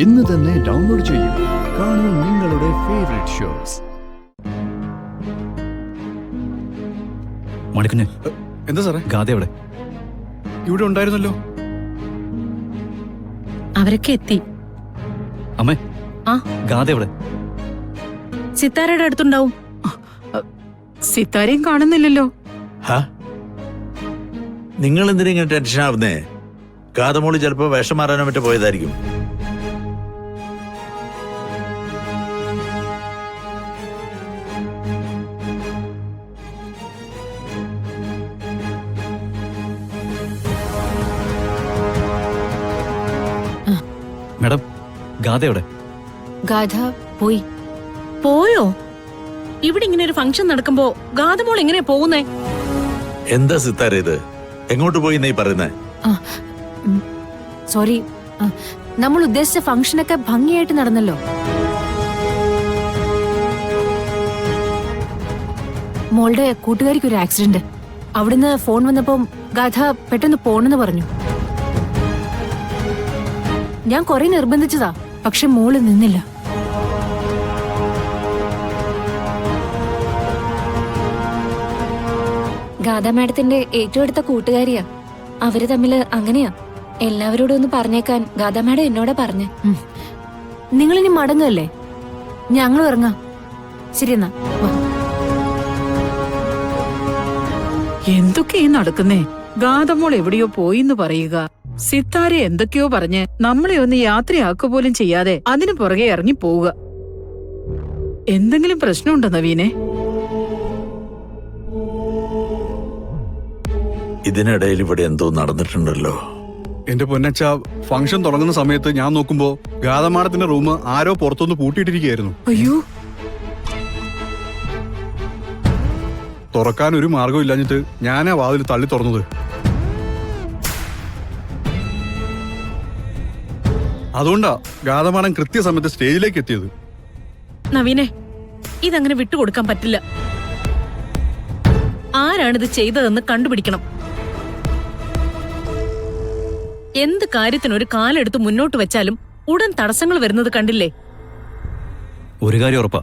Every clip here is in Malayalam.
ഇന്ന് തന്നെ ഡൗൺലോഡ് ചെയ്യൂ. കാണൂ നിങ്ങളുടെ ഫേവറേറ്റ് ഷോസ്. മണിക്കുഞ്ഞ്, എന്താ സാറേ? ഗാഥ എവിടെ? ഇവിടെ ഉണ്ടായിരുന്നല്ലോ. അവരൊക്കെ എത്തി. അമ്മേ, ആ ഗാഥ എവിടെ? സിത്താരയുടെ അടുത്തുണ്ടാവും. സിത്താരയും കാണുന്നില്ലല്ലോ. നിങ്ങൾ എന്തിനാ ഇങ്ങനെ ടെൻഷൻ ആവുന്നേ? കാതമോള് ചിലപ്പോ വേഷം മാറാനോ മറ്റോ പോയതായിരിക്കും. മാഡം, ഗാഥ എവിടെ? ഗാഥ പോയി. പോയോ? ഇവിടെ ഇങ്ങനെ ഒരു ഫംഗ്ഷൻ നടക്കുമ്പോ ഗാഥമോൾ എങ്ങനെയാ പോകുന്നേ? എന്താ സിത്താര ഇത്? എങ്ങോട്ട് പോയി നീ പറയുന്നേ? സോറി, നമ്മൾ ഉദ്ദേശിച്ച ഫംഗ്ഷനൊക്കെ ഭംഗിയായിട്ട് നടന്നല്ലോ. മോളുടെ കൂട്ടുകാരിക്ക് ഒരു ആക്സിഡന്റ്. അവിടുന്ന് ഫോൺ വന്നപ്പോ ഗാഥ പെട്ടെന്ന് പോണെന്ന് പറഞ്ഞു. ഞാൻ കുറെ നിർബന്ധിച്ചതാ, പക്ഷെ മോള് നിന്നില്ല. ഗാഥ മാഡത്തിന്റെ ഏറ്റവും അടുത്ത കൂട്ടുകാരിയാ. അവര് തമ്മില് അങ്ങനെയാ. എല്ലാവരോടും ഒന്ന് പറഞ്ഞേക്കാൻ ഗാഥ മാഡം എന്നോടാ പറഞ്ഞേ. നിങ്ങളിനി മടങ്ങല്ലേ? ഞങ്ങളും ഇറങ്ങാം. ശരി എന്നാ. എന്തൊക്കെയാ നടക്കുന്നേ? ഗാഥമോൾ എവിടെയോ പോയിന്ന് പറയുക, സിത്താര എന്തൊക്കെയോ പറഞ്ഞ് നമ്മളെ ഒന്ന് യാത്രയാക്കുക പോലും ചെയ്യാതെ അതിനു പുറകെ ഇറങ്ങി പോവുക. എന്തെങ്കിലും പ്രശ്നമുണ്ടോ നവീനെ? ഇതിനിടയിൽ ഇവിടെ എന്തോ നടന്നിട്ടുണ്ടല്ലോ. എന്റെ പൊന്നച്ച, ഫംഗ്ഷൻ തുടങ്ങുന്ന സമയത്ത് ഞാൻ നോക്കുമ്പോ ഗാഥമാടത്തിന്റെ റൂം ആരോ പുറത്തൊന്ന് പൂട്ടിയിട്ടിരിക്കുകയായിരുന്നു. അയ്യോ, തുറക്കാൻ ഒരു മാർഗം ഇല്ലാഞ്ഞിട്ട് ഞാനാ വാതിൽ തള്ളി തുറന്നത്. അതുകൊണ്ടാ ഗാഥമാടൻ കൃത്യസമയത്ത് സ്റ്റേജിലേക്ക് എത്തിയത്. നവീനെ, ഇതങ്ങനെ വിട്ടുകൊടുക്കാൻ പറ്റില്ല. ആരാണിത് ചെയ്തതെന്ന് കണ്ടുപിടിക്കണം. എന്ത് കാര്യത്തിനൊരു കാലെടുത്ത് മുന്നോട്ട് വെച്ചാലും ഉടൻ തടസ്സങ്ങൾ വരുന്നത് കണ്ടില്ലേ? ഒരു കാര്യം ഉറപ്പാ,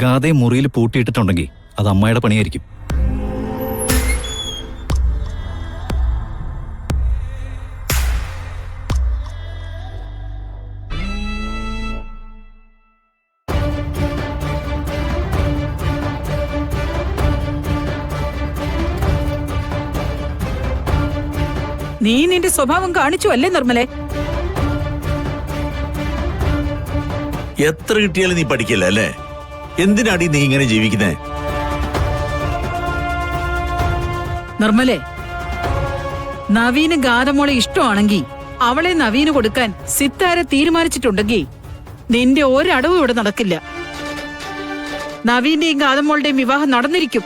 ഗാഥയെ മുറിയിൽ പൂട്ടിയിട്ടിട്ടുണ്ടെങ്കിൽ അത് അമ്മയുടെ പണിയായിരിക്കും. നീ നിന്റെ സ്വഭാവം കാണിച്ചു അല്ലേ നിർമ്മലേ? എത്ര കിട്ടിയാലും നീ പഠിക്കില്ല അല്ലേ? എന്തിനാടി നീ ഇങ്ങനെ ജീവിക്കുന്നേ? നിർമ്മലേ, നവീന് ഗാഥമോളെ ഇഷ്ടമാണെങ്കിൽ അവളെ നവീന് കൊടുക്കാൻ സിത്താര തീരുമാനിച്ചിട്ടുണ്ടെങ്കിൽ നിന്റെ ഒരടവും ഇവിടെ നടക്കില്ല. നവീന്റെയും ഗാഥമോളുടെയും വിവാഹം നടന്നിരിക്കും.